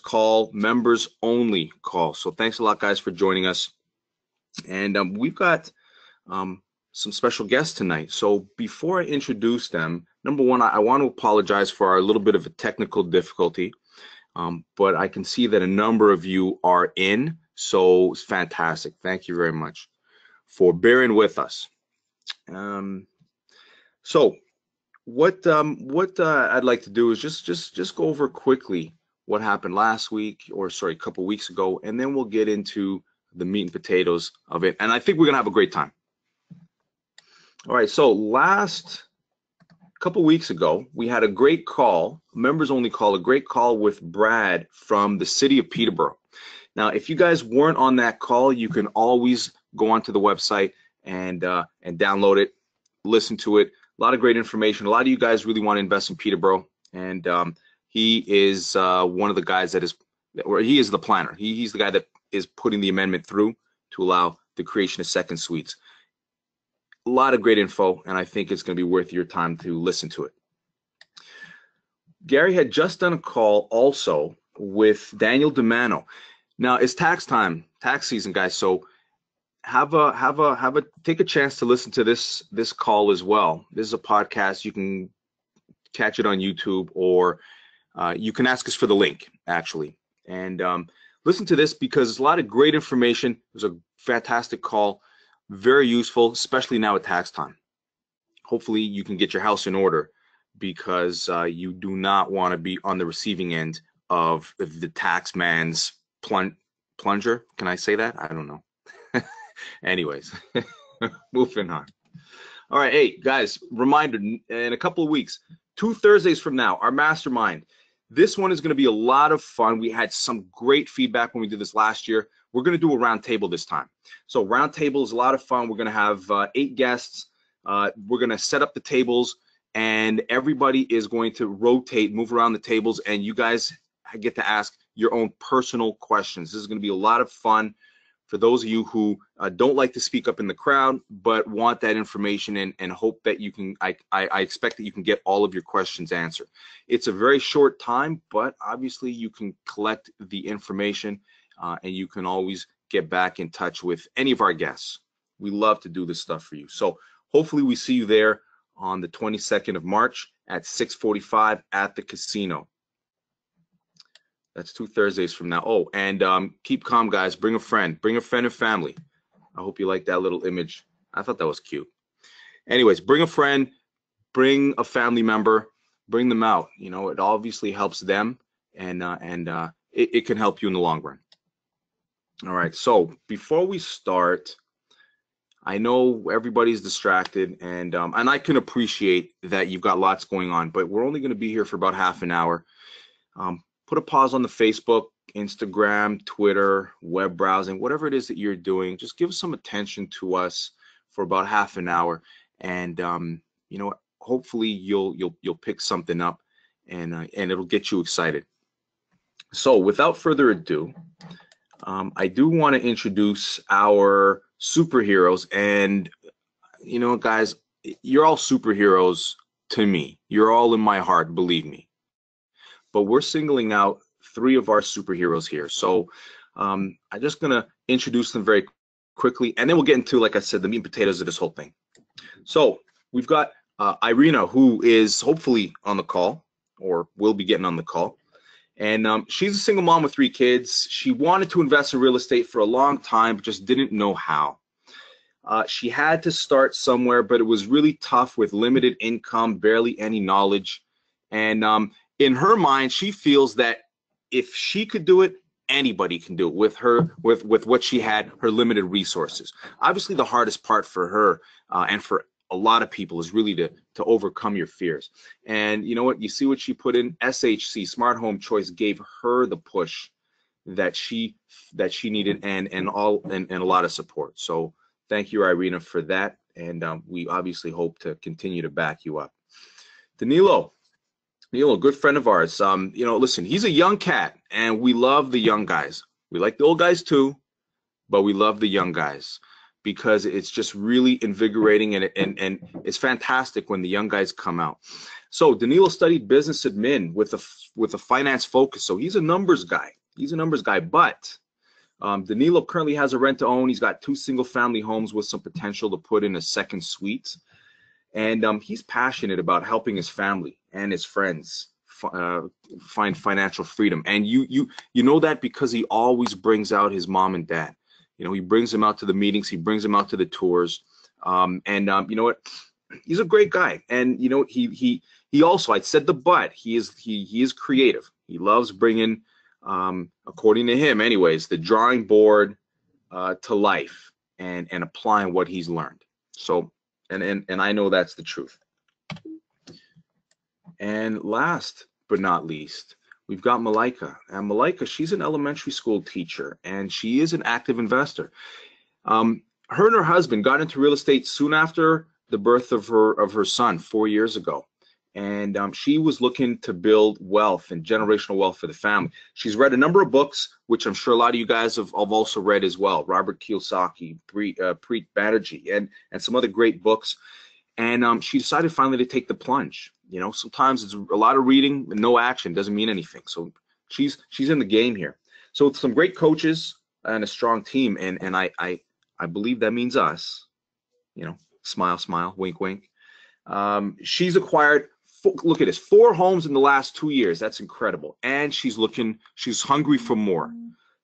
call, members only call. So thanks a lot, guys, for joining us. And we've got some special guests tonight. So before I introduce them, number one, I want to apologize for our little bit of a technical difficulty, but I can see that a number of you are in, so it's fantastic. Thank you very much for bearing with us. So what I'd like to do is just go over quickly what happened last week, or sorry, a couple weeks ago, and then we'll get into the meat and potatoes of it. And I think we're gonna have a great time. All right, so last couple weeks ago, we had a great call, members only call, a great call with Brad from the city of Peterborough. Now, if you guys weren't on that call, you can always go onto the website and download it, listen to it. A lot of great information. A lot of you guys really want to invest in Peterborough, and he is one of the guys that is, or he is the planner. He's the guy that is putting the amendment through to allow the creation of second suites. A lot of great info, and I think it's going to be worth your time to listen to it. Gary had just done a call also with Daniel Demano. Now it's tax time, tax season, guys. So take a chance to listen to this call as well. This is a podcast. You can catch it on YouTube, or you can ask us for the link actually, and listen to this because there's a lot of great information. It was a fantastic call, very useful, especially now at tax time. Hopefully you can get your house in order, because you do not want to be on the receiving end of the tax man's plunger. Can I say that? I don't know. Anyways, moving on. All right, hey guys, reminder, in a couple of weeks, 2 Thursdays from now, our mastermind. This one is going to be a lot of fun. We had some great feedback when we did this last year. We're going to do a round table this time. So round table is a lot of fun. We're going to have 8 guests. We're going to set up the tables, and everybody is going to rotate, move around the tables, and you guys get to ask your own personal questions. This is going to be a lot of fun for those of you who don't like to speak up in the crowd, but want that information and hope that you can, I expect that you can get all of your questions answered. It's a very short time, but obviously you can collect the information, and you can always get back in touch with any of our guests. We love to do this stuff for you. So hopefully we see you there on the 22nd of March at 6:45 at the casino. That's 2 Thursdays from now. Oh, and keep calm, guys. Bring a friend and family. I hope you like that little image. I thought that was cute. Anyways, bring a friend, bring a family member, bring them out. You know, it obviously helps them, and it can help you in the long run. All right, so before we start, I know everybody's distracted, and I can appreciate that you've got lots going on, but we're only going to be here for about half an hour. Put a pause on the Facebook, Instagram, Twitter, web browsing, whatever it is that you're doing. Just give some attention to us for about half an hour, and you know, hopefully you'll pick something up, and it'll get you excited. So without further ado, I do want to introduce our superheroes, and you know, guys, you're all superheroes to me. You're all in my heart, believe me. But we're singling out 3 of our superheroes here. So I'm just gonna introduce them very quickly, and then we'll get into, like I said, the meat and potatoes of this whole thing. So we've got Irina, who is hopefully on the call, or will be getting on the call. And she's a single mom with 3 kids. She wanted to invest in real estate for a long time, but just didn't know how. She had to start somewhere, but it was really tough with limited income, barely any knowledge. And in her mind, she feels that if she could do it, anybody can do it with what she had, her limited resources. Obviously, the hardest part for her and for a lot of people is really to overcome your fears. And you know what? You see what she put in? SHC, Smart Home Choice, gave her the push that she needed, and a lot of support. So thank you, Irina, for that. And we obviously hope to continue to back you up. Danilo, a good friend of ours. You know, listen, he's a young cat, and we love the young guys. We like the old guys too, but we love the young guys because it's just really invigorating, and it's fantastic when the young guys come out. So Danilo studied business admin with a finance focus. So he's a numbers guy. He's a numbers guy, but Danilo currently has a rent to own. He's got 2 single-family homes with some potential to put in a second suite. And he's passionate about helping his family and his friends find financial freedom. And you know that because he always brings out his mom and dad. You know, he brings them out to the meetings. He brings them out to the tours. You know what? He's a great guy. And you know, he also, I said the but, he is creative. He loves bringing, according to him, anyways, the drawing board to life and applying what he's learned. So. And I know that's the truth. And last but not least, we've got Malaika. And Malaika, she's an elementary school teacher, and she is an active investor. Her and her husband got into real estate soon after the birth of her son 4 years ago. And she was looking to build wealth and generational wealth for the family. She's read a number of books, which I'm sure a lot of you guys have also read as well. Robert Kiyosaki, Preet Banerjee, and some other great books. And she decided finally to take the plunge. You know, sometimes it's a lot of reading and no action doesn't mean anything. So she's in the game here. So with some great coaches and a strong team, and I believe that means us. You know, smile, smile, wink, wink. She's acquired. Look at this, 4 homes in the last 2 years. That's incredible. And she's hungry for more.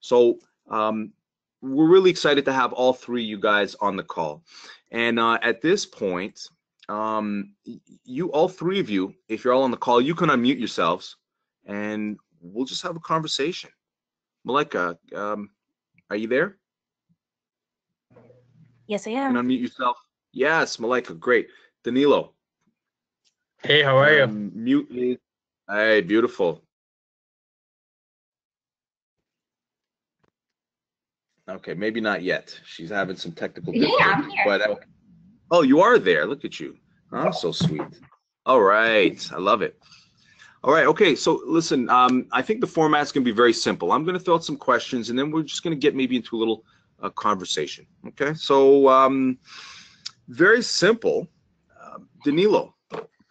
So we're really excited to have all 3 of you guys on the call. And at this point, all 3 of you, if you're all on the call, you can unmute yourselves and we'll just have a conversation. Malaika, are you there? Yes, I am. You can unmute yourself. Yes, Malaika, great. Danilo. Hey, how are you? Mute me. Hey, beautiful. Okay, maybe not yet. She's having some technical difficulties. Yeah, I'm here. But oh, you are there. Look at you. Oh, so sweet. All right, I love it. All right, okay. So listen, I think the format's gonna be very simple. I'm gonna throw out some questions, and then we're just gonna get maybe into a little conversation. Okay, so very simple. Danilo,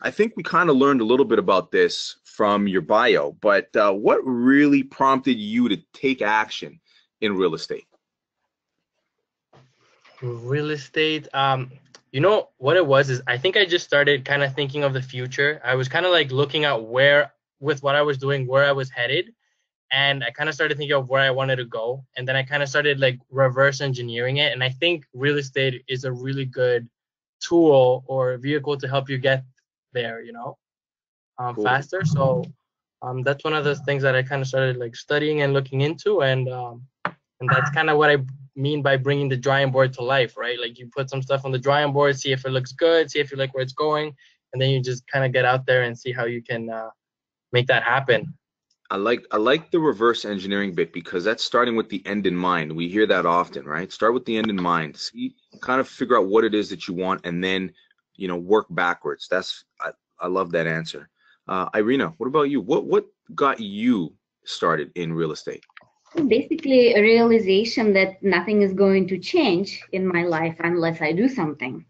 I think we kind of learned a little bit about this from your bio, but what really prompted you to take action in real estate? Real estate, you know what it was is I think I just started kind of thinking of the future. I was kind of like looking at with what I was doing, where I was headed, and I kind of started thinking of where I wanted to go, and then I kind of started like reverse engineering it. And I think real estate is a really good tool or vehicle to help you get there, you know, Cool. faster. So that's one of the things that I kind of started like studying and looking into, and that's kind of what I mean by bringing the drawing board to life, right? Like you put some stuff on the drawing board, see if it looks good, see if you like where it's going, and then you just kind of get out there and see how you can make that happen. I like the reverse engineering bit because that's starting with the end in mind. We hear that often, right? Start with the end in mind. See, kind of figure out what it is that you want, and then, you know, work backwards. I love that answer. Irina, what about you? What got you started in real estate? Basically, a realization that nothing is going to change in my life unless I do something.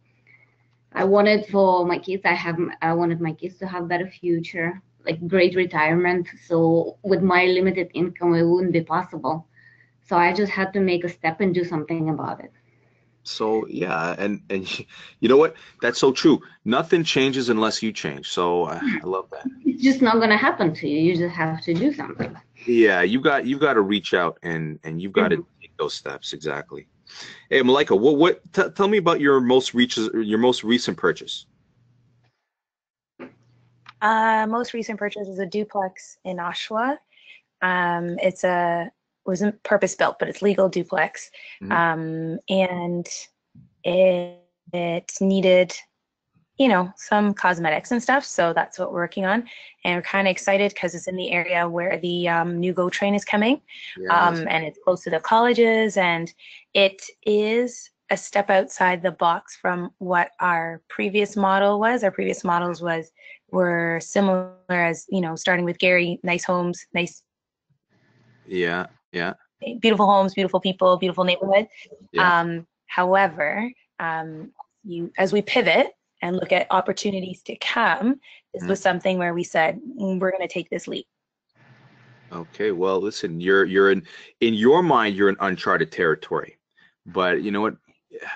I wanted for my kids, I wanted my kids to have better future, like great retirement. So with my limited income, it wouldn't be possible. So I just had to make a step and do something about it. So yeah, and you know what? That's so true. Nothing changes unless you change. So I love that. It's just not going to happen to you. You just have to do something. Yeah, you got to reach out and you've got to take those steps. Exactly. Hey, Malaika, tell me about your most recent purchase. Most recent purchase is a duplex in Oshawa. Wasn't purpose built, but it's legal duplex. And it needed, you know, some cosmetics and stuff. So that's what we're working on. And we're kind of excited because it's in the area where the new GO train is coming. Yes. And it's close to the colleges, and it is a step outside the box from what our previous model was. Our previous models were similar, as, you know, starting with Gary, nice homes, nice. Yeah. Beautiful homes, beautiful people, beautiful neighborhood. Yeah. However, as we pivot, and look at opportunities to come, this was something where we said, we're going to take this leap. Okay, well, listen, you're in your mind, you're in uncharted territory, but you know what?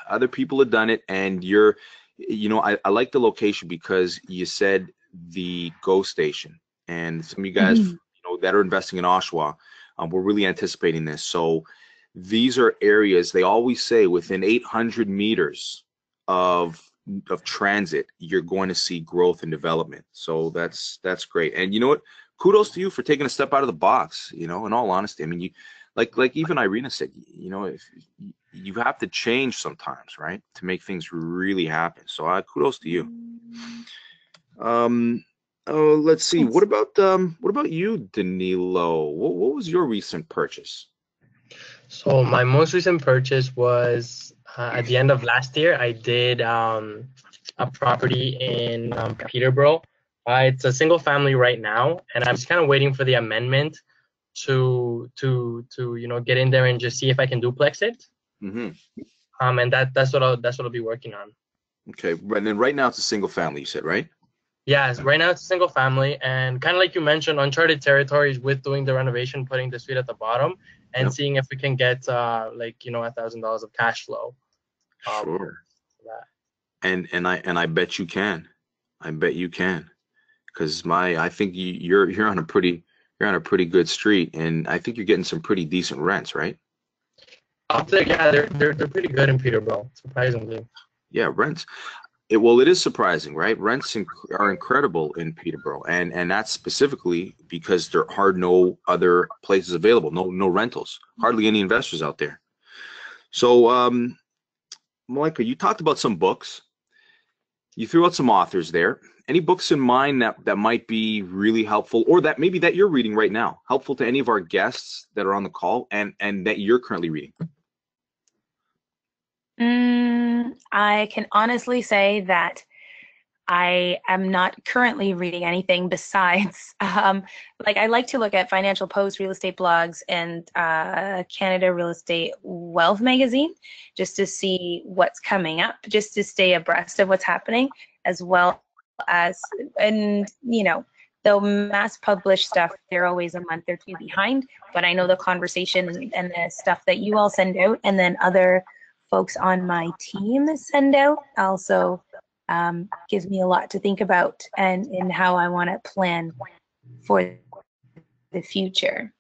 Other people have done it, and I like the location because you said the Go Station, and some of you guys, that are investing in Oshawa, we're really anticipating this. So these are areas, they always say within 800 meters of transit, you're going to see growth and development. So that's great. And you know what? Kudos to you for taking a step out of the box. In all honesty, I mean, you like even Irina said, if you have to change sometimes, right, to make things really happen. So kudos to you. Let's see. What about you, Danilo? What was your recent purchase? So my most recent purchase was at the end of last year. I did a property in Peterborough. It's a single family right now, and I'm just kind of waiting for the amendment to get in there and just see if I can duplex it. And that's what I'll be working on. Okay, and then right now it's a single family, you said, right? Yes, right now it's a single family, and kind of like you mentioned, uncharted territories with doing the renovation, putting the suite at the bottom, and seeing if we can get $1,000 of cash flow. Sure. And I bet you can. I bet you can, because I think you're on a pretty good street, and I think you're getting some pretty decent rents, right? Yeah, they're pretty good in Peterborough, surprisingly. Yeah, rents. It is surprising, right? Rents are incredible in Peterborough, and that's specifically because there are no other places available, no rentals, hardly any investors out there. So, Malaika, you talked about some books. You threw out some authors there. Any books in mind that might be really helpful, or that maybe that you're reading right now, helpful to any of our guests that are on the call, and that you're currently reading? I can honestly say that I am not currently reading anything besides, I like to look at Financial Post, real estate blogs, and Canada Real Estate Wealth magazine, just to see what's coming up, just to stay abreast of what's happening, as well as, and the mass published stuff, they're always a month or two behind, but I know the conversation and the stuff that you all send out, and then other folks on my team send out, also gives me a lot to think about and in how I want to plan for the future.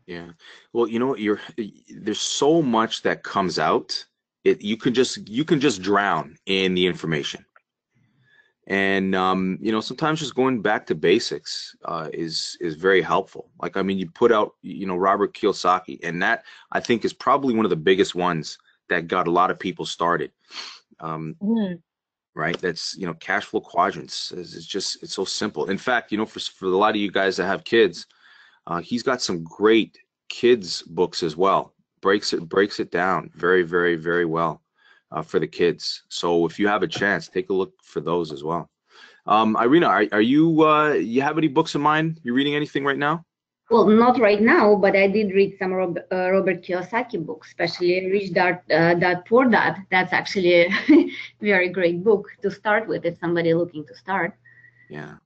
Yeah. Well, there's so much that comes out. You can just drown in the information. And sometimes just going back to basics is very helpful. You put out Robert Kiyosaki, and that I think is probably one of the biggest ones that got a lot of people started. Right? That's cash flow quadrants. It's so simple. In fact, for a lot of you guys that have kids, he's got some great kids books as well. Breaks it down very, very, very well for the kids. So if you have a chance, take a look for those as well. Irina, are you have any books in mind? You reading anything right now? Well, not right now, but I did read some Robert Kiyosaki books, especially Rich Dad Poor Dad. That's actually a very great book to start with if somebody looking to start. Yeah,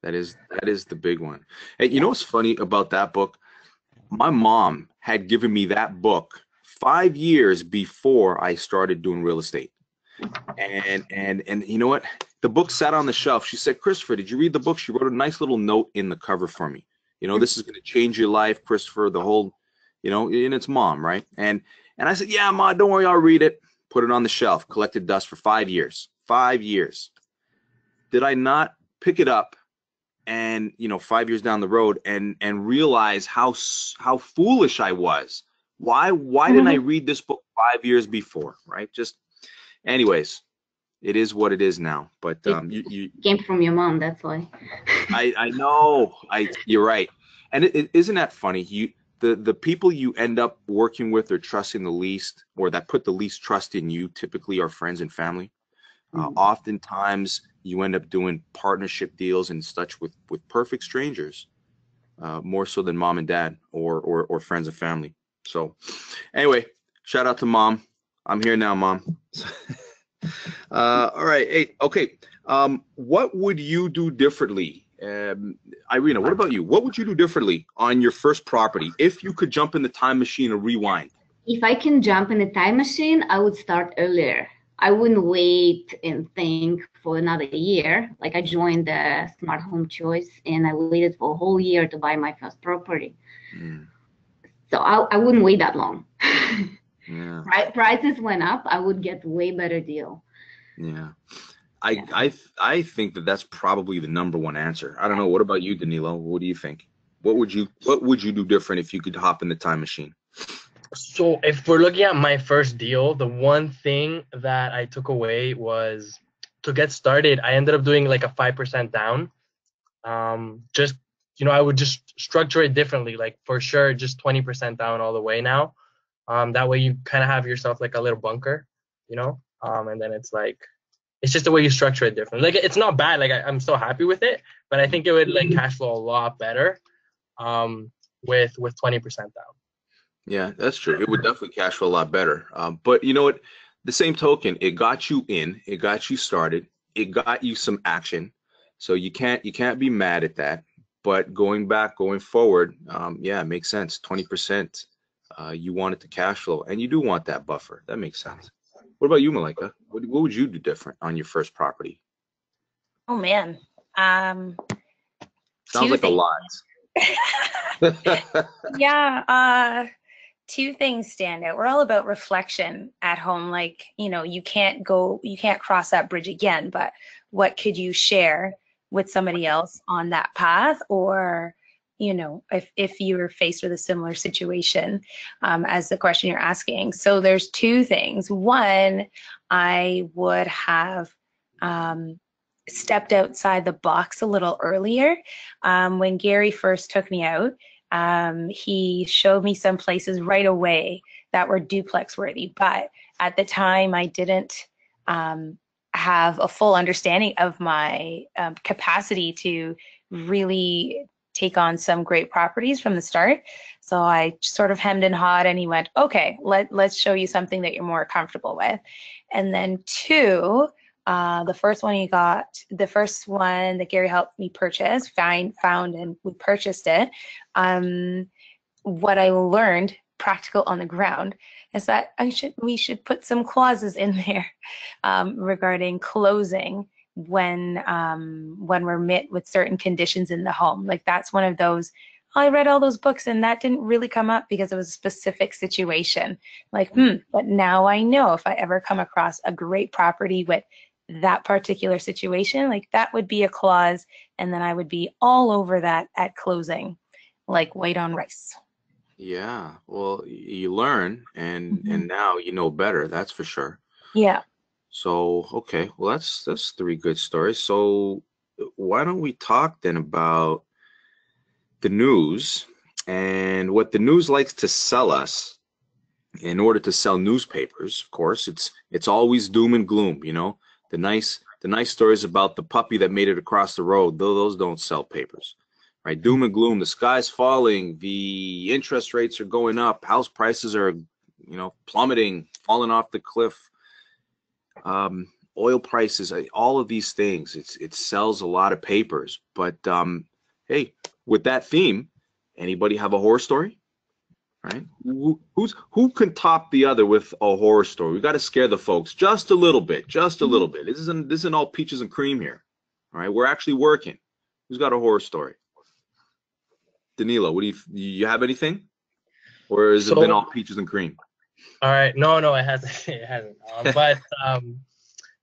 that is the big one. And you know what's funny about that book? My mom had given me that book 5 years before I started doing real estate. And you know what? The book sat on the shelf. She said, "Christopher, did you read the book?" She wrote a nice little note in the cover for me. This is going to change your life, Christopher, the whole, and it's mom, right? And I said, "Yeah, Ma, don't worry, I'll read it." Put it on the shelf, collected dust for 5 years. 5 years. Did I not pick it up and, 5 years down the road and realize how foolish I was? Why didn't I read this book 5 years before, right? Anyways, it is what it is now. But you came from your mom, that's why. I know. You're right. And it isn't that funny? The people you end up working with or trusting the least, or that put the least trust in you, typically are friends and family. Oftentimes you end up doing partnership deals and such with perfect strangers, more so than mom and dad or friends and family. So anyway, shout out to Mom. I'm here now, Mom. All right. Hey, okay. What would you do differently? Irina, what about you? What would you do differently on your first property if you could jump in the time machine and rewind? If I can jump in a time machine, I would start earlier. I wouldn't wait and think for another year. Like I joined the Smart Home Choice and I waited for a whole year to buy my first property. So I wouldn't wait that long. Yeah. Prices went up. I would get way better deal. Yeah. I think that's probably the number one answer. I don't know. What about you, Danilo? What do you think? What would you do different if you could hop in the time machine? So if we're looking at my first deal, the one thing that I took away was to get started, I ended up doing like a 5% down. Just, I would just structure it differently, like for sure, just 20% down all the way now. That way you kind of have yourself like a little bunker, and then it's like, it's just the way you structure it differently. Like it's not bad. Like I'm still happy with it, but I think it would like cash flow a lot better with 20% down. Yeah, that's true. It would definitely cash flow a lot better. But you know what? The same token, it got you in, it got you started, it got you some action. So you can't be mad at that. But going forward, yeah, it makes sense. 20%, you want it to cash flow, and you do want that buffer. That makes sense. What about you, Malaika? What would you do different on your first property? Oh man. Sounds like a lot. Yeah. Two things stand out. We're all about reflection at home. Like, you can't cross that bridge again, but what could you share with somebody else on that path? Or, if you were faced with a similar situation, as the question you're asking. So there's two things. One, I would have stepped outside the box a little earlier. When Gary first took me out, he showed me some places right away that were duplex worthy, but at the time I didn't have a full understanding of my capacity to really take on some great properties from the start. So I sort of hemmed and hawed, and he went, okay, let's show you something that you're more comfortable with. And then two, the first one that Gary helped me purchase, found and we purchased it. What I learned, practical on the ground, is that we should put some clauses in there regarding closing when we're met with certain conditions in the home. Like that's one of those, I read all those books and that didn't really come up because it was a specific situation. Like, but now I know if I ever come across a great property with that particular situation, like that would be a clause, and then I would be all over that at closing, like white on rice. Yeah, well, you learn, and now you know better. That's for sure. Yeah. So okay, well that's three good stories. So why don't we talk then about the news and what the news likes to sell us in order to sell newspapers. Of course, it's always doom and gloom, The nice stories about the puppy that made it across the road, those don't sell papers, right? Doom and gloom, the sky's falling, the interest rates are going up, house prices are, plummeting, falling off the cliff, oil prices, all of these things. It sells a lot of papers. But hey, with that theme, anybody have a horror story? Right? Who can top the other with a horror story? We got to scare the folks just a little bit, This isn't all peaches and cream here. All right, we're actually working. Who's got a horror story? Danilo, what do you have anything, or has it been all peaches and cream? All right, no, it hasn't. It hasn't. But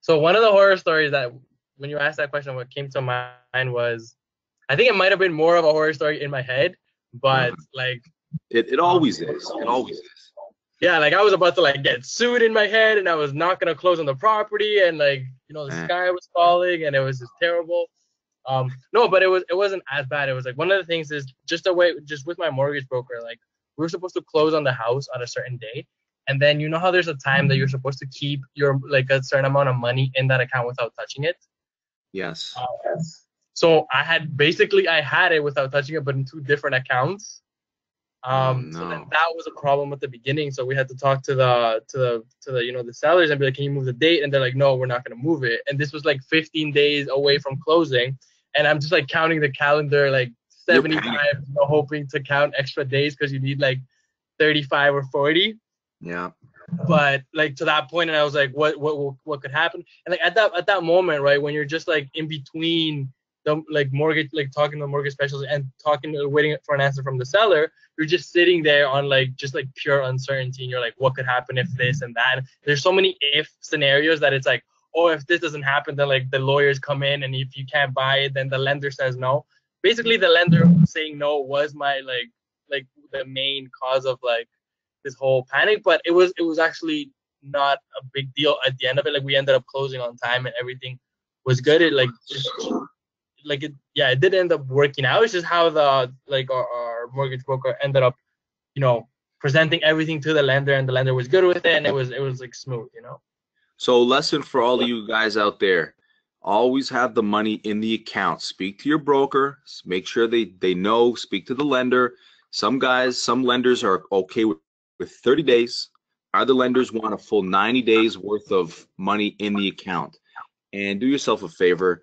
so one of the horror stories that when you asked that question, what came to mind was, I think it might have been more of a horror story in my head, but like. It always is. It always is. Yeah, like I was about to like get sued in my head, and I was not gonna close on the property, and like the sky was falling, and it was just terrible. No, but it wasn't as bad. It was like one of the things is just with my mortgage broker, like we were supposed to close on the house on a certain date, and then how there's a time that you're supposed to keep your like a certain amount of money in that account without touching it. Yes. So I had it without touching it, but in two different accounts. So then that was a problem at the beginning. So we had to talk to the the sellers and be like, can you move the date? And they're like, no, we're not gonna move it. And this was like 15 days away from closing, and I'm just like counting the calendar like 70 times, hoping to count extra days because you need like 35 or 40. Yeah. But like to that point, and I was like, what could happen? And like at that moment, right, when you're just like in between the like mortgage, like talking to the mortgage specialist and waiting for an answer from the seller, you're just sitting there on like just like pure uncertainty, and you're like, what could happen if this and that? There's so many if scenarios that it's like, oh, if this doesn't happen, then like the lawyers come in, and if you can't buy it, then the lender says no. Basically, the lender saying no was my like the main cause of like this whole panic, but it was actually not a big deal at the end of it. Like we ended up closing on time and everything was good. It it did end up working out. It's just how the like our mortgage broker ended up, presenting everything to the lender, and the lender was good with it, and it was like smooth, So lesson for all of you guys out there: always have the money in the account. Speak to your broker. Make sure they know. Speak to the lender. Some lenders are okay with 30 days. Other lenders want a full 90 days worth of money in the account. And do yourself a favor.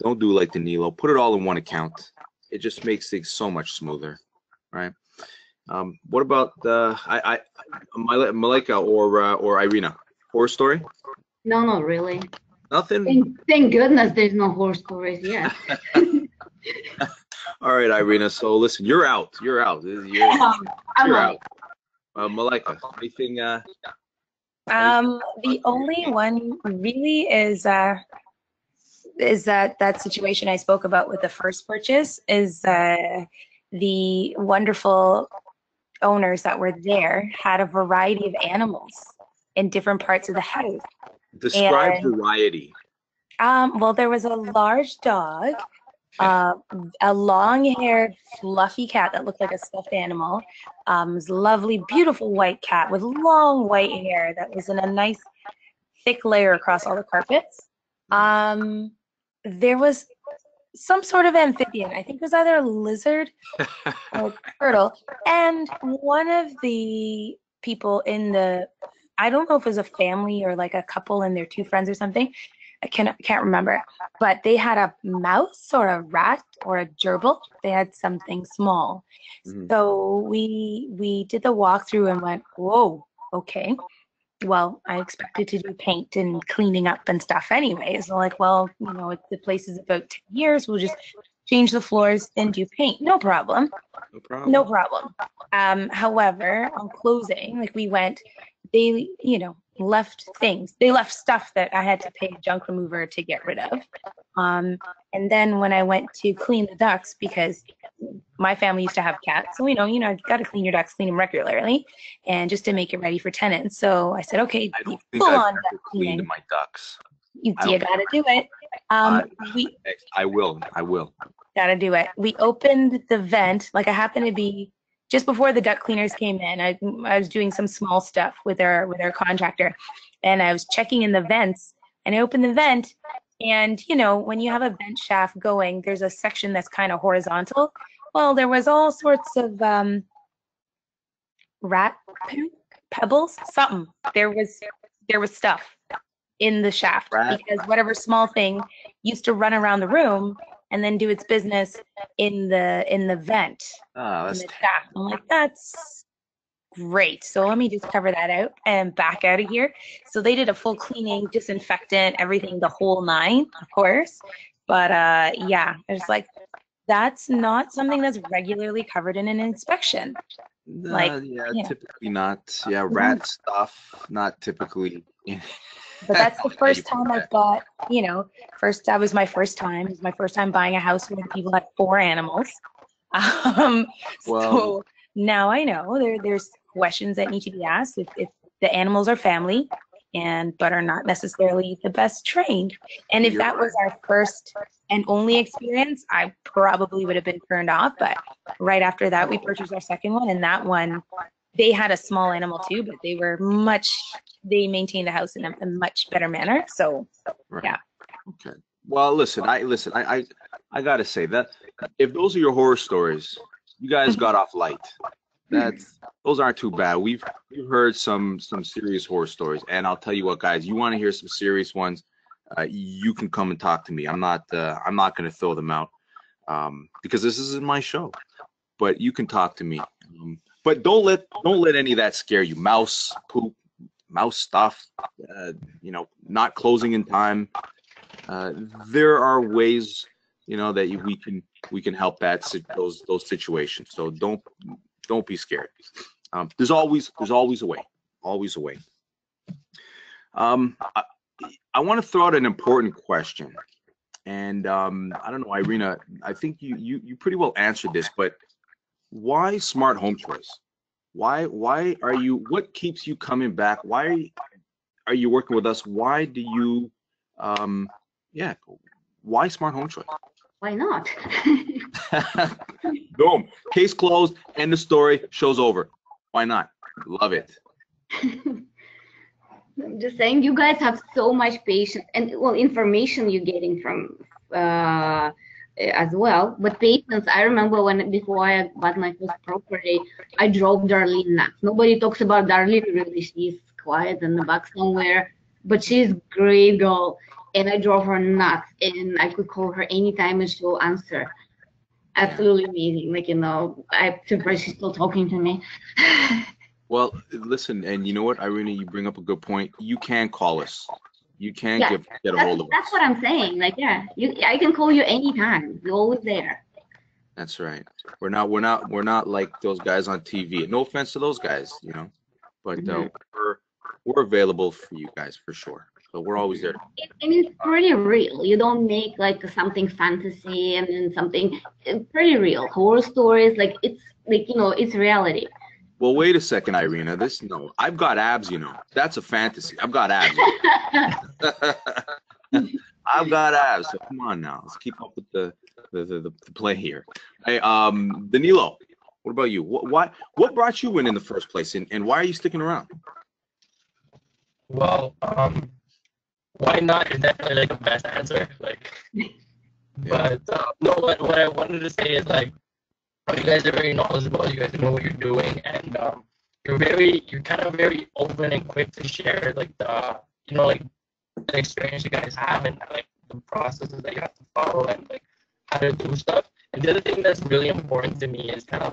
Don't do like Danilo. Put it all in one account. It just makes things so much smoother, right? What about Malaika or Irina? Horror story? No, not really. Nothing? Thank goodness there's no horror stories yet. All right, Irina. So listen, you're out. You're out. You're out. Malaika, anything? The only one really is that situation I spoke about with the first purchase is the wonderful owners that were there had a variety of animals in different parts of the house. Describe variety. Well, there was a large dog, a long-haired, fluffy cat that looked like a stuffed animal. It was a lovely, beautiful white cat with long white hair that was in a nice, thick layer across all the carpets. There was some sort of amphibian. I think it was either a lizard or a turtle. And one of the people I don't know if it was a family or like a couple and their two friends or something. I can't remember, but they had a mouse or a rat or a gerbil. They had something small. Mm-hmm. So we did the walkthrough and went, whoa, okay. Well, I expected to do paint and cleaning up and stuff anyways. So like, well, if the place is about 10 years, we'll just change the floors and do paint. No problem. No problem. However, on closing, like we went, they, left things. They left stuff that I had to pay a junk remover to get rid of. And then when I went to clean the ducts, because my family used to have cats, so you got to clean your ducts, clean them regularly, and just to make it ready for tenants. So I said, okay, I don't think full I've on ever cleaned my ducts. You got to do it. I will. Got to do it. We opened the vent. Like I happened to be just before the duct cleaners came in. I was doing some small stuff with our contractor, and I was checking in the vents. And I opened the vent, and when you have a vent shaft going, there's a section that's kind of horizontal. Well, there was all sorts of rat poop, pebbles, something. There was stuff in the shaft because whatever small thing used to run around the room and then do its business in the vent. Oh, that's shaft. I'm like, that's great. So let me just cover that out and back out of here. So they did a full cleaning, disinfectant, everything, the whole nine, of course. But yeah, it's like that's not something that's regularly covered in an inspection. Typically not. Yeah, rat stuff, not typically. But that's the first time I've got, that was my first time. It was my first time buying a house where the people had 4 animals. So now I know there's questions that need to be asked if the animals are family but are not necessarily the best trained. And if that was our first and only experience, I probably would have been turned off. But right after that, we purchased our second one, and that one, they had a small animal too, but they maintained the house in a much better manner. So yeah. Okay. Well, listen, I gotta say that if those are your horror stories, you guys got off light. those aren't too bad. We've heard some serious horror stories, and I'll tell you what, guys, you want to hear some serious ones, you can come and talk to me. I'm not going to throw them out because this isn't my show, but you can talk to me. But don't let any of that scare you. Mouse poop, mouse stuff, not closing in time. There are ways, that we can help those situations. So don't be scared. There's always a way. Always a way. I want to throw out an important question, and I don't know, Irina. I think you pretty well answered this, but why smart home choice? Why are you? What keeps you coming back? Why are you working with us? Why do you? Why smart home choice? Why not? Boom. Case closed. End of story. Show's over. Why not? Love it. I'm just saying, you guys have so much patience and information you're getting from as well. But patience, I remember before I bought my first property, I drove Darlene nuts. Nobody talks about Darlene really. She's quiet in the back somewhere, but she's a great girl. And I drove her nuts, and I could call her anytime and she'll answer. Absolutely amazing. I'm surprised she's still talking to me. Well, listen, and you know what, Irina, you bring up a good point. You can call us. You can get a hold of us. That's what I'm saying. I can call you anytime. You're always there. That's right. We're not like those guys on TV. No offense to those guys, but we're available for you guys for sure. So we're always there. And it's pretty real. You don't make something fantasy and then something pretty real. Horror stories, it's reality. Well, wait a second, Irina. I've got abs, That's a fantasy. I've got abs. I've got abs. So come on now. Let's keep up with the play here. Hey, Danilo, what about you? What brought you in the first place, and why are you sticking around? Well, why not is definitely the best answer. But no, what I wanted to say is you guys are very knowledgeable. You guys know what you're doing, and you're kind of very open and quick to share the experience you guys have and the processes that you have to follow and how to do stuff. And the other thing that's really important to me is kind of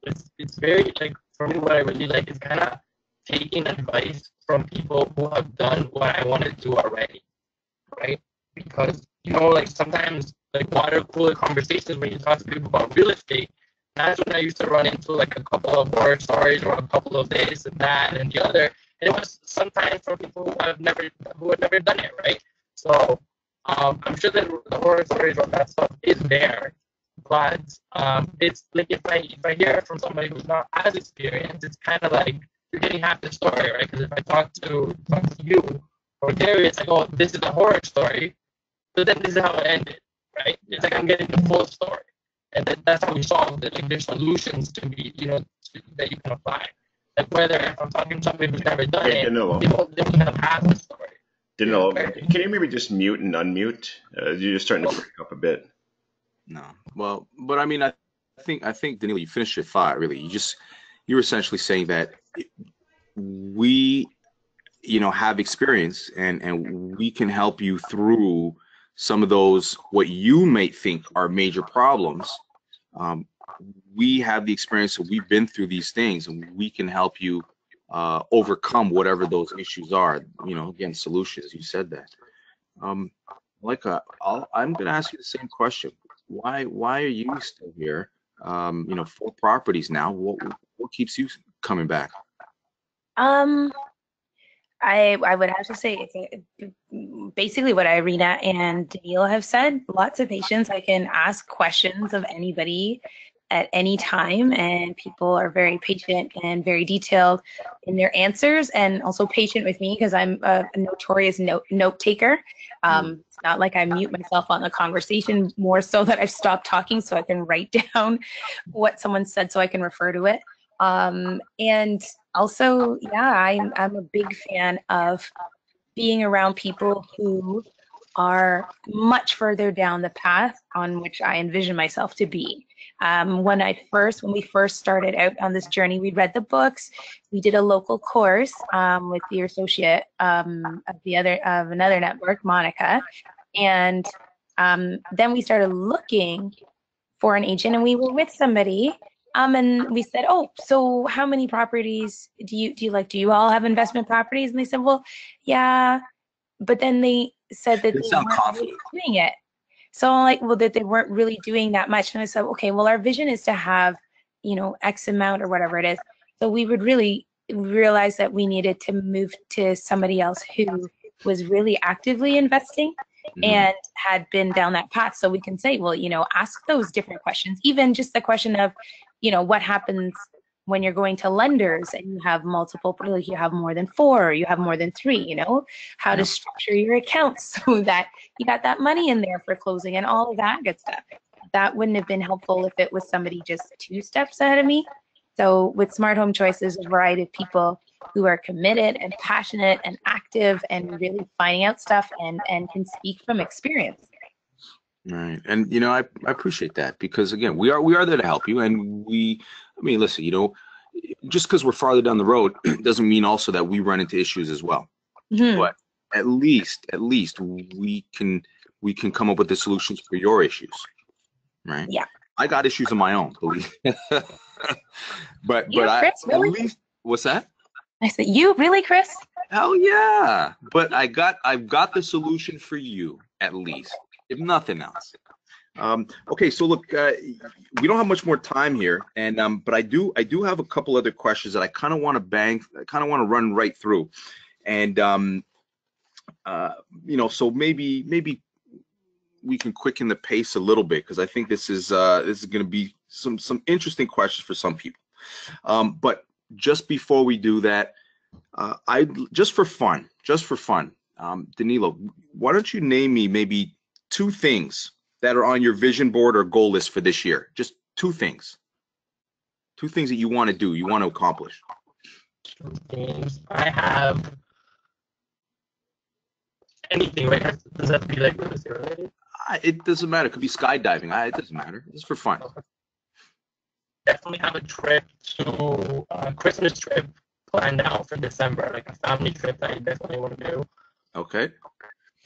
it's very for me, what I really like is kind of taking advice from people who have done what I want to do already, right? Because sometimes water cooler conversations when you talk to people about real estate, that's when I used to run into a couple of horror stories or a couple of this and that and the other. And it was sometimes from people who have never done it, right? So I'm sure that the horror stories or that stuff is there, but it's if I hear it from somebody who's not as experienced, it's kind of you're getting half the story, right? Because if I talk to you or Gary, it's this is a horror story, but then this is how it ended, right? It's I'm getting the full story, and that's how we solved it. There's solutions to be, that you can apply. Whether if I'm talking to somebody who's never done it, they won't have half the story. Danilo, can you maybe just mute and unmute? You're just starting to break up a bit. No, well, but I mean, I think Danilo, you finished your thought. Really, you're essentially saying that we, have experience and we can help you through some of those what you may think are major problems. We have the experience, so we've been through these things, and we can help you overcome whatever those issues are. Again, solutions. You said that. I'm going to ask you the same question. Why are you still here? 4 properties now. What keeps you coming back? I would have to say it's basically what Irina and Danilo have said. Lots of patience. I can ask questions of anybody at any time, and people are very patient and very detailed in their answers, and also patient with me because I'm a notorious note taker. It's not like I mute myself on the conversation, more so that I've stopped talking so I can write down what someone said so I can refer to it. And also, I'm a big fan of being around people who are much further down the path on which I envision myself to be. When we first started out on this journey, we read the books. We did a local course with the associate of another network, Monica, and then we started looking for an agent, and we were with somebody. And we said, oh, so how many properties do you all have investment properties? And they said, well, yeah, but then they said that they weren't really doing it. So I'm like, well, that they weren't really doing that much. And I said, okay, well, our vision is to have, X amount or whatever it is. So we would really realize that we needed to move to somebody else who was really actively investing and had been down that path. So we can say, well, ask those different questions, even just the question of, what happens when you're going to lenders and you have multiple, like you have more than 4 or you have more than 3, how to structure your accounts so that you got that money in there for closing and all of that good stuff. That wouldn't have been helpful if it was somebody just 2 steps ahead of me. So with Smart Home Choices, a variety of people who are committed and passionate and active and really finding out stuff and can speak from experience. Right. And, I appreciate that, because again, we are there to help you. And listen, just because we're farther down the road doesn't mean also that we run into issues as well. But at least we can come up with the solutions for your issues. Right. Yeah. I got issues of my own, believe me. but Chris, really? At least, what's that? I said, you really, Chris? Hell yeah. But I've got the solution for you, at least, if nothing else. Okay, so look, we don't have much more time here, and but I do have a couple other questions that I kind of want to run right through, and so maybe we can quicken the pace a little bit, because I think this is going to be some interesting questions for some people. But just before we do that, just for fun, Danilo, why don't you name me maybe 2 things that are on your vision board or goal list for this year? Just 2 things. 2 things that you want to do, you want to accomplish. 2 things. I have anything, right? Does that have to be like real estate related? It doesn't matter. It could be skydiving. It doesn't matter. It's for fun. Okay. Definitely have a trip to Christmas trip planned out for December, like a family trip that I definitely want to do. Okay.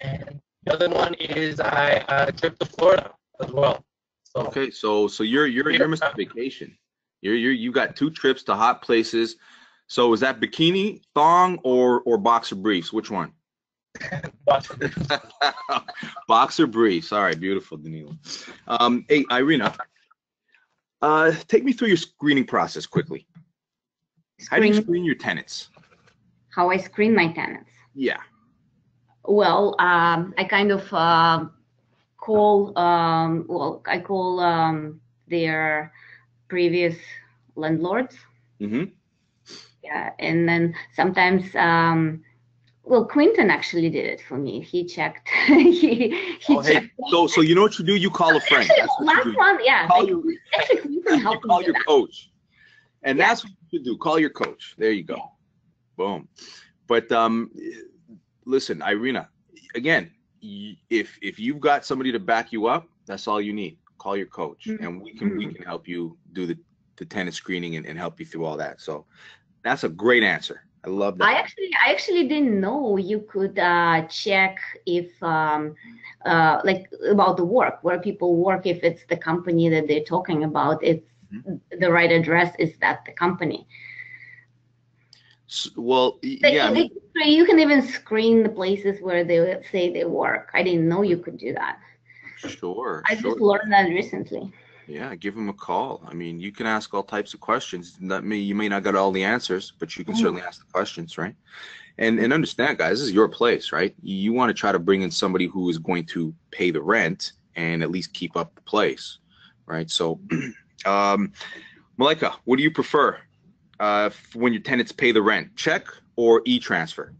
And the other one is a trip to Florida as well. So, okay, so you're Mr. Vacation. You got 2 trips to hot places. So is that bikini, thong, or boxer briefs? Which one? Boxer briefs. Boxer briefs. All right, beautiful, Danilo. Hey, Irina, take me through your screening process quickly. How do you screen your tenants? How I screen my tenants? Yeah. Well, I kind of call their previous landlords. Yeah, and then sometimes, Quentin actually did it for me. He checked. he checked. So you know what you do? You call a friend. Actually, last one, yeah. Actually, Quentin helped me call with your that. coach, and that's what you should do. Call your coach. There you go. Boom. But listen, Irina, again, if you've got somebody to back you up, that's all you need. Call your coach, and we can help you do the tenant screening and help you through all that. So that's a great answer. I love that. I actually didn't know you could check if like about the work, where people work, if it's the company that they're talking about, if the right address is that the company. Well, yeah. You can even screen the places where they say they work. I didn't know you could do that. Sure. I just learned that recently. Yeah, give them a call. I mean, you can ask all types of questions. You may not get all the answers, but you can certainly ask the questions, right? And understand, guys, this is your place, right? You want to try to bring in somebody who is going to pay the rent and at least keep up the place, right? So, Malaika, what do you prefer when your tenants pay the rent? Check or e-transfer?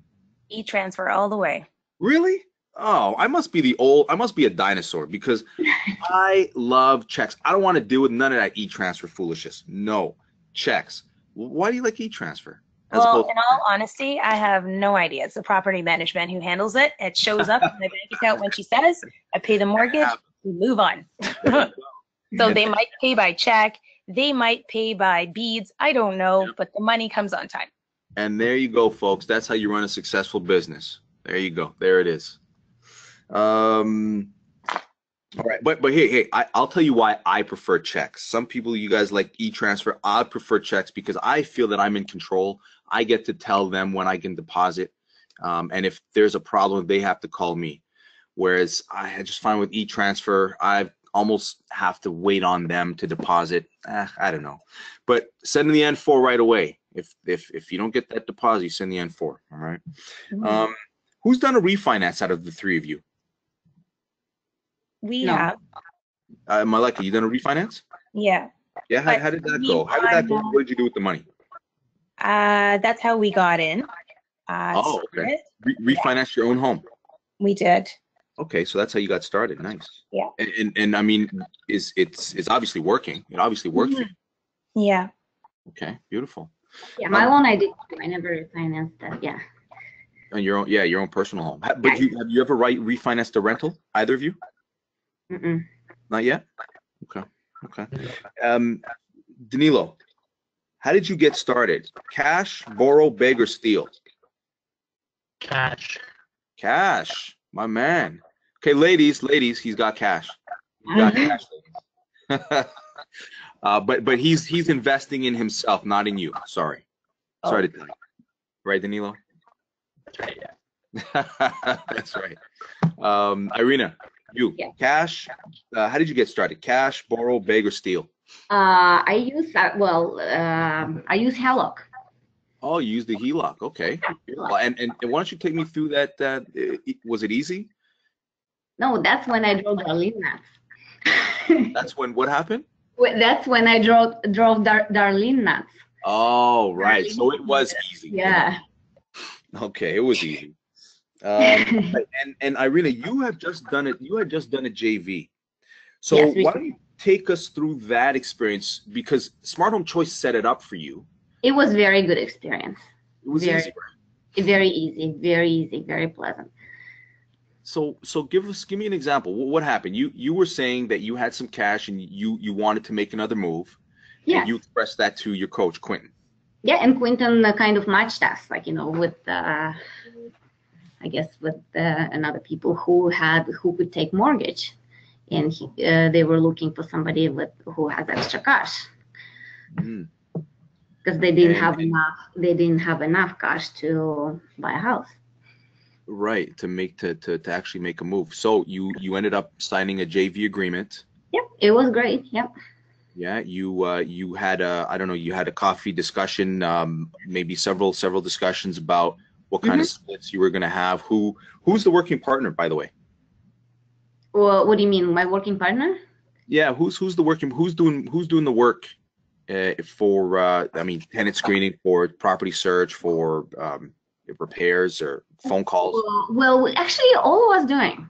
E-transfer all the way. Really? Oh, I must be a dinosaur, because I love checks. I don't want to deal with none of that e-transfer foolishness. No, checks. Why do you like e-transfer? Well, in all honesty, I have no idea. It's the property management who handles it. It shows up in my bank account when she says, I pay the mortgage, we move on. So they might pay by check, they might pay by beads, I don't know, but the money comes on time. And there you go, folks. That's how you run a successful business. There you go. There it is. All right, but hey, I'll tell you why I prefer checks. Some people, you guys like e-transfer. I prefer checks because I feel that I'm in control. I get to tell them when I can deposit, and if there's a problem, they have to call me. Whereas I just find with e-transfer, I almost have to wait on them to deposit. I don't know, but sending the N4 right away. If you don't get that deposit, you send the N4. All right. Mm-hmm. Who's done a refinance out of the three of you? We have. Malaika, you done a refinance? Yeah. Yeah. How did that go? How did that go? What did you do with the money? That's how we got in. Oh, okay. Refinance your own home. We did. Okay, so that's how you got started. Nice. Yeah. And I mean, it's obviously working. It obviously worked for you. Yeah. Okay, beautiful. Yeah, my own I did too. I never refinanced that. Yeah. And your own personal home. But have you ever refinanced a rental? Either of you? Mm-mm. Not yet. Okay. Danilo, how did you get started? Cash, borrow, beg, or steal? Cash. Cash, my man. Okay, ladies, he's got cash. He's got cash. But he's investing in himself, not in you. Sorry to tell you. Right, Danilo? That's right. Yeah. That's right. Irina, you cash. How did you get started? Cash, borrow, beg, or steal? I use I use HELOC. Oh, you used the HELOC. Okay. Well, and why don't you take me through that? Was it easy? No, that's when I drove Darlene nuts. That's when what happened? That's when I drove Darlene nuts. Oh, right. Darlene, So it was easy. Yeah. Okay, it was easy. And Irina, you had just done a JV. So Yes, why don't you take us through that experience? Because Smart Home Choice set it up for you. It was very good experience. It was easy. Very easy, very pleasant. So give me an example. What happened? You were saying that you had some cash and you wanted to make another move. Yeah. And you expressed that to your coach, Quentin. Yeah, and Quentin kind of matched us, like, with I guess with another people who could take mortgage, and they were looking for somebody who has extra cash. Because they didn't have enough. They didn't have enough cash to buy a house. Right, to actually make a move. So you ended up signing a JV agreement. Yep, it was great. Yep. Yeah, you had a coffee discussion, maybe several discussions about what kind of splits you were going to have. Who's the working partner, by the way? Well, what do you mean, my working partner? Yeah, who's doing the work for tenant screening, for property search, for repairs or phone calls? Well, actually, all of us doing.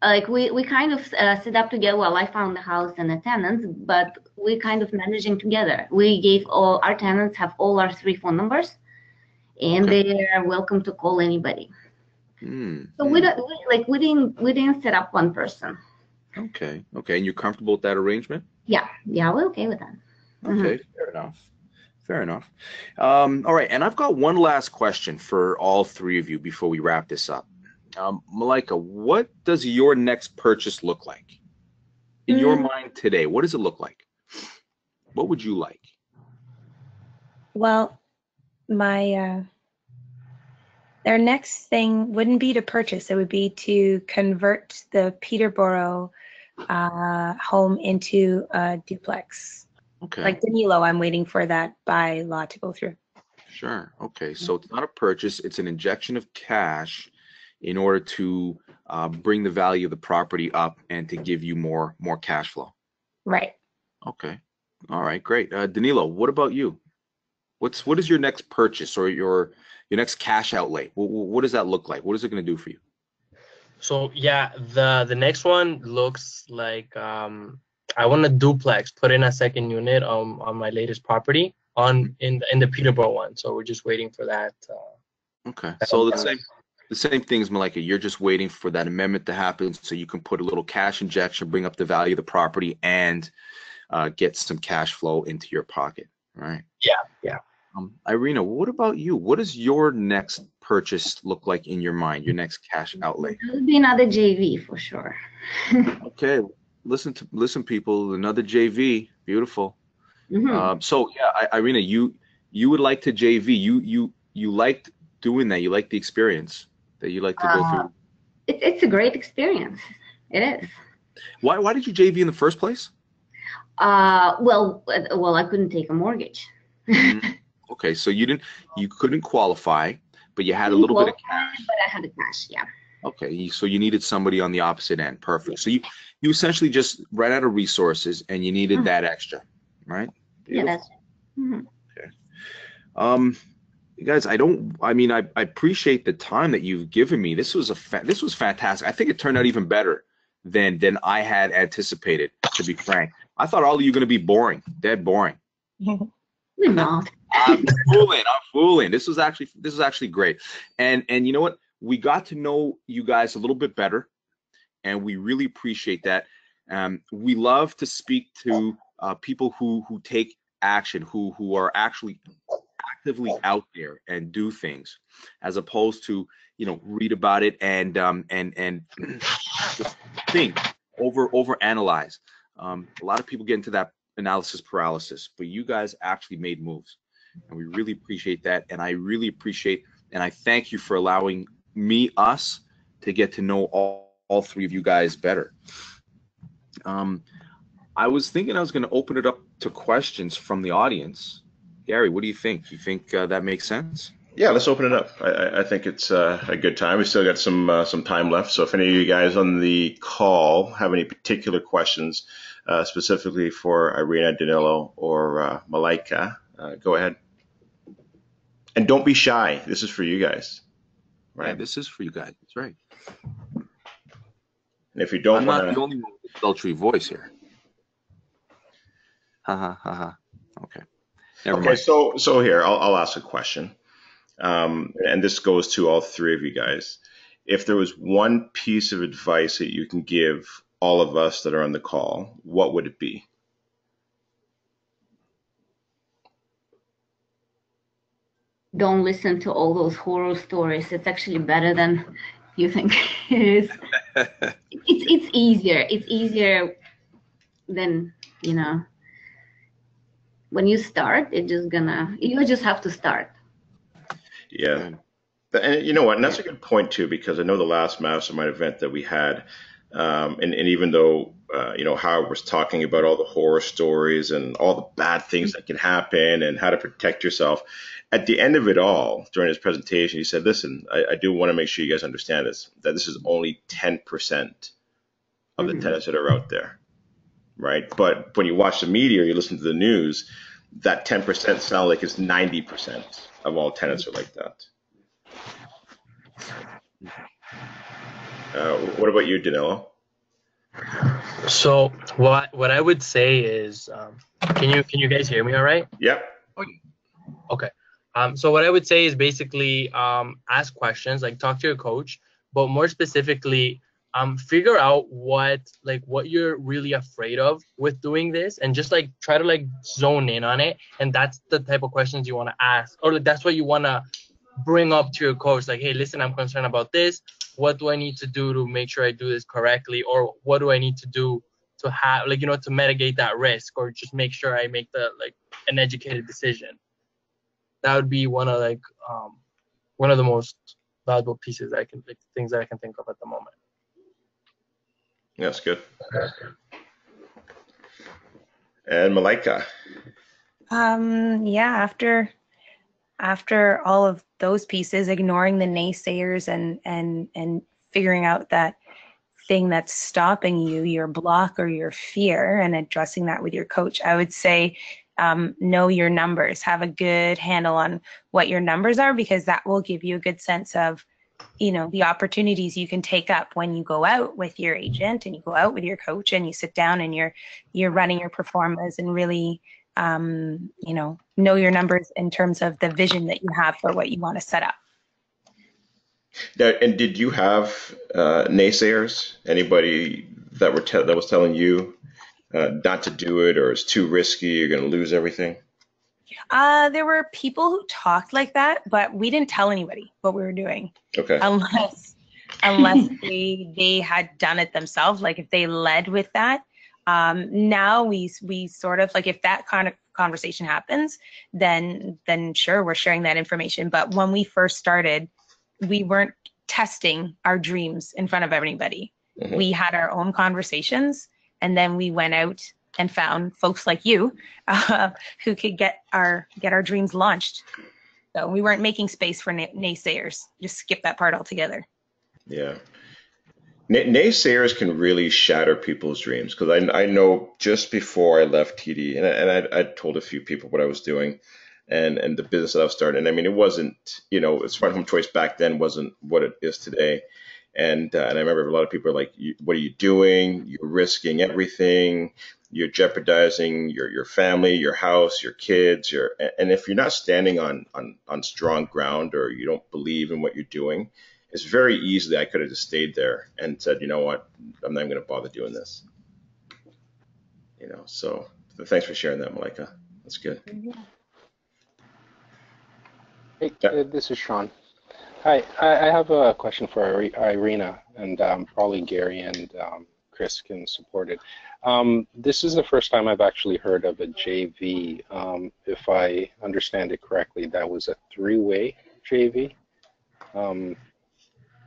Like we kind of set up together. Well, I found the house and the tenants, but we kind of managing together. We gave all our tenants have all our 3 phone numbers, and they are welcome to call anybody. So we didn't set up one person. Okay, and you're comfortable with that arrangement? Yeah, we're okay with that. Okay, fair enough. All right, and I've got one last question for all 3 of you before we wrap this up. Malaika, what does your next purchase look like? In your mind today, what does it look like? What would you like? Well, my their next thing wouldn't be to purchase. It would be to convert the Peterborough home into a duplex. Okay. Like Danilo, I'm waiting for that by law to go through. Sure. Okay. So it's not a purchase. It's an injection of cash in order to bring the value of the property up and to give you more cash flow. Right. Okay. All right. Great. Danilo, what about you? What is your next purchase or your next cash outlay? What does that look like? What is it going to do for you? So yeah, the next one looks like I want a duplex, put in a second unit on my latest property in the Peterborough one. So we're just waiting for that. Okay. So the same thing as Malaika. You're just waiting for that amendment to happen so you can put a little cash injection, bring up the value of the property, and get some cash flow into your pocket, right? Yeah. Irina, what about you? What does your next purchase look like in your mind? Your next cash outlay? It would be another JV for sure. Okay, listen, people. Another JV, beautiful. Mhm. So yeah, Irina, you would like to JV. You liked doing that. You like the experience that you like to go through. It's a great experience. It is. Why did you JV in the first place? Well, I couldn't take a mortgage. Okay, so you couldn't qualify, but you had a Didn't little bit of qualify, cash. but I had the cash. Yeah. Okay, so you needed somebody on the opposite end. Perfect. So you essentially just ran out of resources and you needed that extra, right? Yeah, Beautiful. that's. Mhm. Okay. You guys, I appreciate the time that you've given me. This was fantastic. I think it turned out even better than I had anticipated, to be frank. I thought all of you were going to be boring, dead boring. We're not. I'm fooling. This was actually great. And you know what? We got to know you guys a little bit better, and we really appreciate that. We love to speak to people who take action, who are actually actively out there and do things, as opposed to read about it and just think, over analyze. A lot of people get into that analysis paralysis, but you guys actually made moves, and we really appreciate that. And I really appreciate and I thank you for allowing us to get to know all three of you guys better. I was thinking I was going to open it up to questions from the audience. Gary, what do you think? You think that makes sense? Yeah, let's open it up. I think it's a good time. We still got some time left. So if any of you guys on the call have any particular questions, specifically for Irina, Danilo, or Malaika, go ahead. And don't be shy. This is for you guys, right? Yeah, this is for you guys. That's right. And if you don't I'm want not the only one with a sultry voice here. Ha ha ha ha. Okay. Never mind. So here I'll ask a question, and this goes to all three of you guys. If there was one piece of advice that you can give all of us that are on the call, what would it be? Don't listen to all those horror stories. It's actually better than you think it is. It's easier. It's easier than, when you start, you just have to start. Yeah. And you know what? And that's a good point too, because I know the last Mastermind event that we had, and even though, Howard was talking about all the horror stories and all the bad things that can happen and how to protect yourself, at the end of it all, during his presentation, he said, listen, I do want to make sure you guys understand this, that this is only 10% of the tenants that are out there, right? But when you watch the media or you listen to the news, that 10% sound like it's 90% of all tenants are like that. What about you, Danilo? So what I would say is, can you guys hear me all right? Yep. Okay. So what I would say is basically ask questions, like talk to your coach, but more specifically, figure out what you're really afraid of with doing this, and just try to zone in on it. And that's the type of questions you want to ask, or that's what you want to bring up to your coach. Like, hey, listen, I'm concerned about this. What do I need to do to make sure I do this correctly? Or what do I need to do to have, to mitigate that risk, or just make sure I make an educated decision? That would be one of the most valuable pieces things that I can think of at the moment. Yeah, that's good. And Malaika. Yeah, after all of those pieces, ignoring the naysayers and figuring out that thing that's stopping you, your block or your fear, and addressing that with your coach, I would say know your numbers. Have a good handle on what your numbers are, because that will give you a good sense of, the opportunities you can take up when you go out with your agent and you go out with your coach and you sit down and you're running your performance, and really, know your numbers in terms of the vision that you have for what you want to set up. Now, and did you have naysayers? Anybody that was telling you not to do it, or it's too risky, you're going to lose everything? There were people who talked like that, but we didn't tell anybody what we were doing. Okay. Unless they had done it themselves, like if they led with that. Now we sort of like, if that kind of conversation happens, then sure, we're sharing that information. But when we first started, we weren't testing our dreams in front of everybody. Mm-hmm. We had our own conversations, and then we went out and found folks like you who could get our dreams launched. So we weren't making space for naysayers. Just skip that part altogether. Yeah. Naysayers can really shatter people's dreams, because I know just before I left TD, and I told a few people what I was doing and the business that I was starting. I mean, it wasn't, Smart Home Choice back then wasn't what it is today. And I remember a lot of people are like, what are you doing? You're risking everything. You're jeopardizing your family, your house, your kids. And if you're not standing on strong ground, or you don't believe in what you're doing, it's very easily I could have just stayed there and said, you know what, I'm not even going to bother doing this. So thanks for sharing that, Malaika. That's good. Hey, this is Sean. Hi, I have a question for Irina, and probably Gary and Chris can support it. This is the first time I've actually heard of a JV. If I understand it correctly, that was a three-way JV.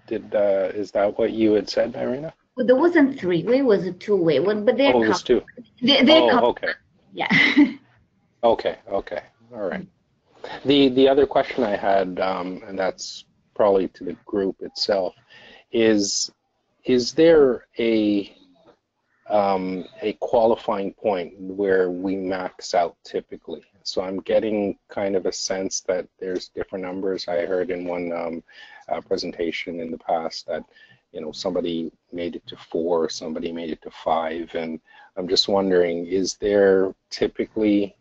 Is that what you had said, Irina? Well, there wasn't three-way; it was a two-way. But they're it was two. They're okay. Yeah. Okay. All right. The other question I had, and that's probably to the group itself, is there a qualifying point where we max out typically? So I'm getting kind of a sense that there's different numbers. I heard in one presentation in the past that somebody made it to 4, somebody made it to 5, and I'm just wondering, is there typically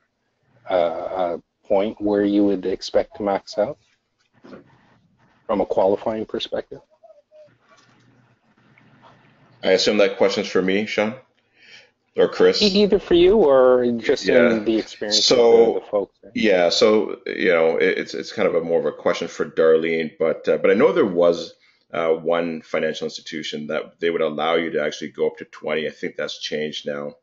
a point where you would expect to max out from a qualifying perspective? I assume that question's for me, Sean, or Chris. Either for you or just in the experience of the folks there. Yeah, so it's kind of a more of a question for Darlene, but I know there was one financial institution that they would allow you to actually go up to 20. I think that's changed now.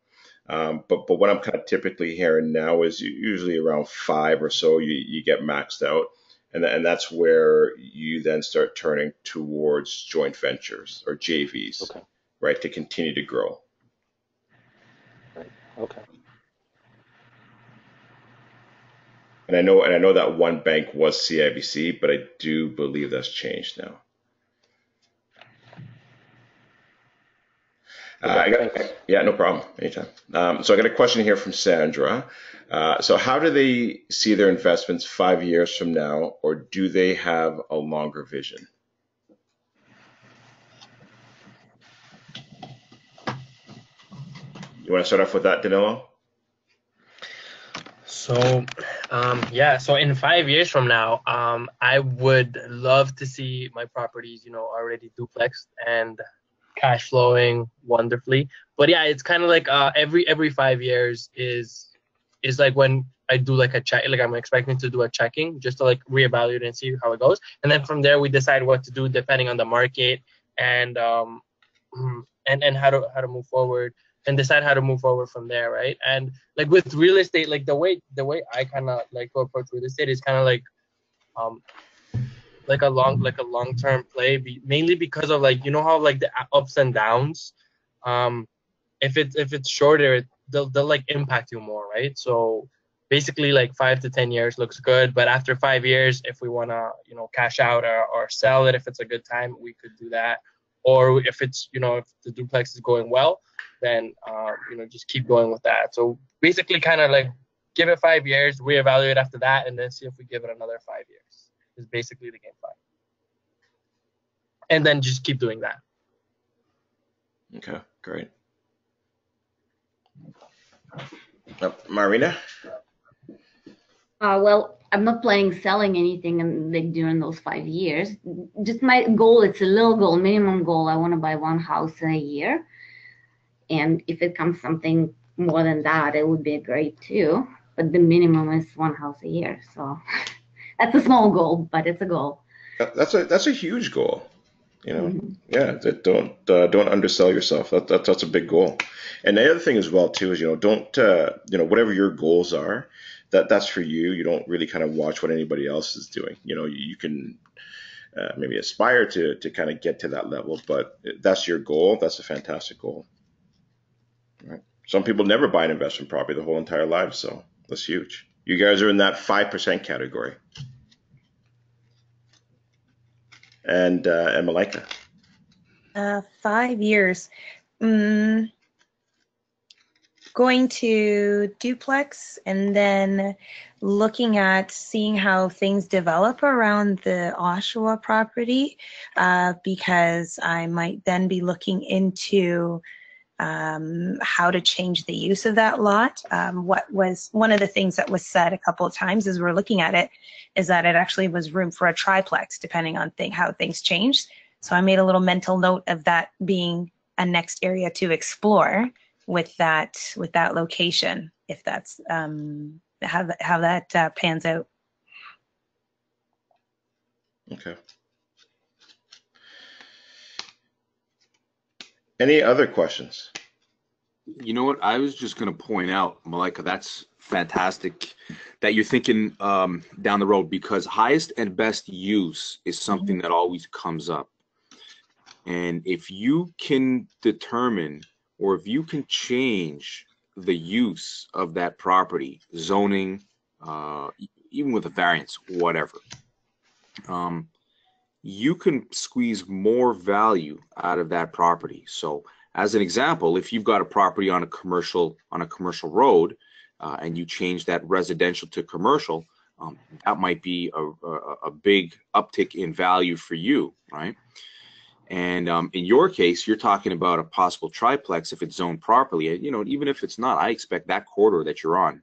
But what I'm kind of typically hearing now is usually around 5 or so you get maxed out, and that's where you then start turning towards joint ventures or JVs, okay, right, to continue to grow. Right. Okay. And I know that one bank was CIBC, but I do believe that's changed now. Yeah, no problem. Anytime. So I got a question here from Sandra. So how do they see their investments 5 years from now, or do they have a longer vision? You want to start off with that, Danilo? So, so in 5 years from now, I would love to see my properties, already duplexed and cash flowing wonderfully. But yeah, it's kind of like every 5 years is like when I do like a check, like I'm expecting to do a checking just to like reevaluate and see how it goes, and then from there we decide what to do depending on the market and how to move forward, and decide how to move forward from there, right? And like with real estate, like the way I kind of like to approach real estate is kind of like a long-term play, mainly because of like how like the ups and downs. If it's shorter, they'll like impact you more, right? So basically like 5 to 10 years looks good, but after 5 years, if we want to cash out or sell it, if it's a good time, we could do that. Or if it's if the duplex is going well, then just keep going with that. So basically kind of like give it 5 years, reevaluate after that, and then see if we give it another 5 years. Is basically the game plan. And then just keep doing that. Okay, great. Marina? Well, I'm not planning selling anything like during those 5 years. Just my goal, it's a little goal, minimum goal. I want to buy one house in a year. And if it comes something more than that, it would be great too. But the minimum is one house a year. So that's a small goal, but it's a goal. That's a huge goal. Mhm. Yeah. Don't undersell yourself. That's a big goal. And the other thing as well too is don't whatever your goals are, that's for you. You don't really kind of watch what anybody else is doing. You can maybe aspire to kind of get to that level, but that's your goal. That's a fantastic goal. Right. Some people never buy an investment property their whole entire lives, so that's huge. You guys are in that 5% category. And Malaika. 5 years. Going to duplex and then looking at seeing how things develop around the Oshawa property, because I might then be looking into how to change the use of that lot. What was one of the things that was said a couple of times as we're looking at it is that it actually was room for a triplex depending on how things changed. So I made a little mental note of that being a next area to explore with that location, if that's how that pans out. Okay. Any other questions? You know what? I was just going to point out, Malaika, that's fantastic that you're thinking down the road, because highest and best use is something that always comes up. And if you can determine, or if you can change the use of that property, zoning, even with a variance, whatever, you can squeeze more value out of that property. So as an example, if you've got a property on a commercial road, and you change that residential to commercial, that might be a big uptick in value for you, right? And in your case, you're talking about a possible triplex if it's zoned properly. Even if it's not, I expect that corridor that you're on,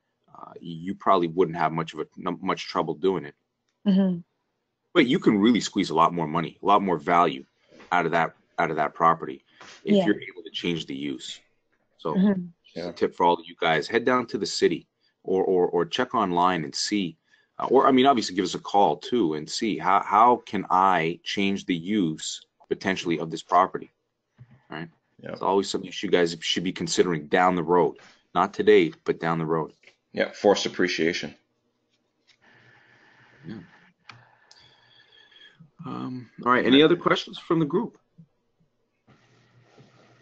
you probably wouldn't have much trouble doing it. Mm-hmm. But you can really squeeze a lot more money, a lot more value out of that property if you're able to change the use. So just a tip for all of you guys: head down to the city, or check online and see, or obviously give us a call too and see how can I change the use potentially of this property, right? Yeah. It's always something you guys should be considering down the road, not today, but down the road. Yeah, forced appreciation. Yeah. All right. Any other questions from the group?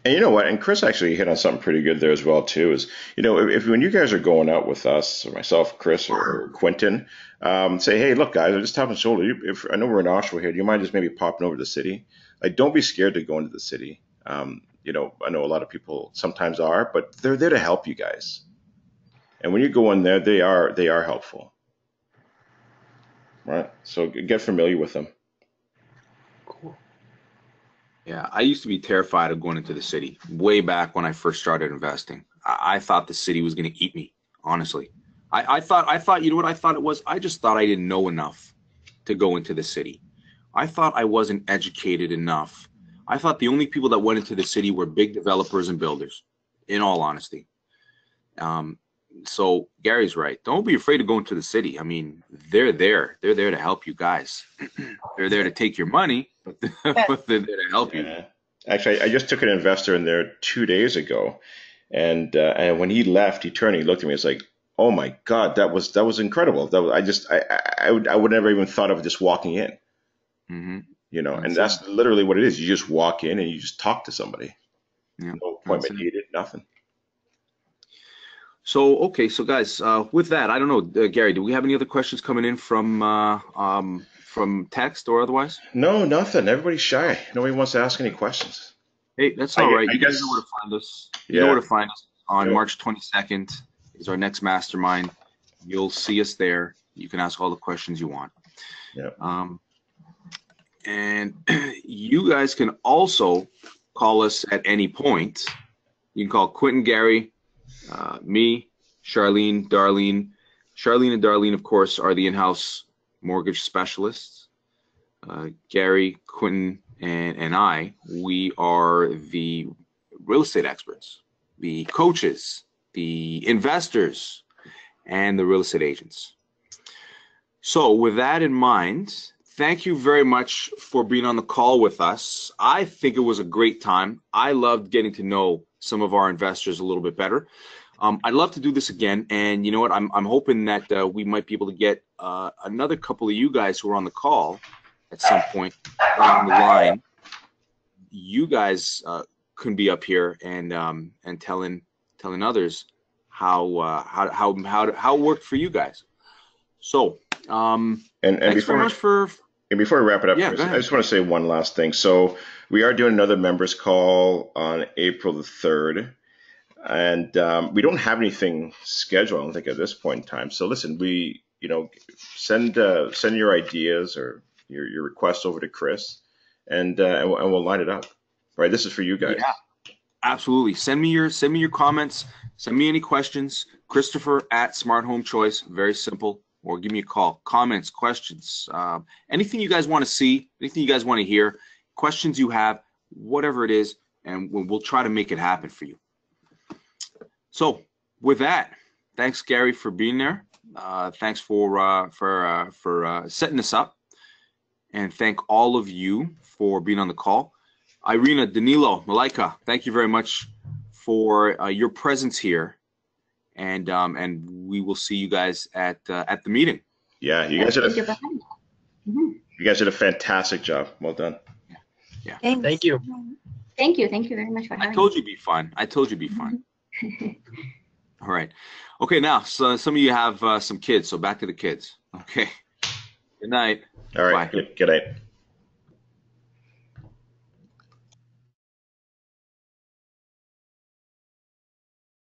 And you know what? And Chris actually hit on something pretty good there as well too. Is if when you guys are going out with us, or myself, Chris, or Quentin, say, hey, look, guys, I just haven't sold it. If I know we're in Oshawa here, do you mind just maybe popping over to the city? Like, don't be scared to go into the city. I know a lot of people sometimes are, but they're there to help you guys. And when you go in there, they are helpful, right? So get familiar with them. Cool. Yeah, I used to be terrified of going into the city way back when I first started investing. I thought the city was going to eat me, honestly. I thought, you know what I thought it was? I just thought I didn't know enough to go into the city. I thought I wasn't educated enough. I thought the only people that went into the city were big developers and builders, in all honesty. So Gary's right. Don't be afraid to go into the city. They're there. They're there to help you guys. They're there to take your money, but they're there to help you. Actually, I just took an investor in there 2 days ago, and when he left, he turned, he looked at me. It's like, oh my God, that was incredible. I would never even thought of just walking in. Mm-hmm. And that's literally what it is. You just walk in and you just talk to somebody. Yeah, no appointment needed, nothing. So, okay, so guys, with that, I don't know, Gary, do we have any other questions coming in from text or otherwise? No, nothing. Everybody's shy. Nobody wants to ask any questions. Hey, that's all right. You guys know where to find us. You know where to find us. On March 22nd is our next mastermind. You'll see us there. You can ask all the questions you want. Yeah. And you guys can also call us at any point. You can call Quentin, Gary, me, Charlene, Darlene. Charlene and Darlene, of course, are the in-house mortgage specialists. Gary, Quentin, and I, we are the real estate experts, the coaches, the investors, and the real estate agents. So with that in mind, thank you very much for being on the call with us. I think it was a great time. I loved getting to know some of our investors a little bit better. I'd love to do this again, and you know what? I'm hoping that we might be able to get another couple of you guys who are on the call at some point along the line. You guys can be up here and telling others how it worked for you guys. So thanks very much for. And before we wrap it up, yeah, Chris, I just want to say one last thing. So we are doing another members call on April the 3rd. And we don't have anything scheduled, I don't think, at this point in time. So listen, send your ideas or your requests over to Chris, and we'll line it up. All right, this is for you guys. Yeah, absolutely. Send me your comments. Send me any questions. Christopher at Smart Home Choice. Very simple. Or give me a call. Comments, questions, anything you guys want to see, anything you guys want to hear, questions you have, whatever it is, and we'll try to make it happen for you. So with that, thanks Gary for being there. Thanks for setting this up, and thank all of you for being on the call. Irina, Danilo, Malaika, thank you very much for your presence here, and we will see you guys at the meeting. Yeah, you guys did a fantastic job. Well done. Yeah. Thanks. Thank you. Thank you very much for having me. I told you it'd be fun. All right. Okay, now, so some of you have some kids, so back to the kids. Okay. Good night. All right. Bye. Good night.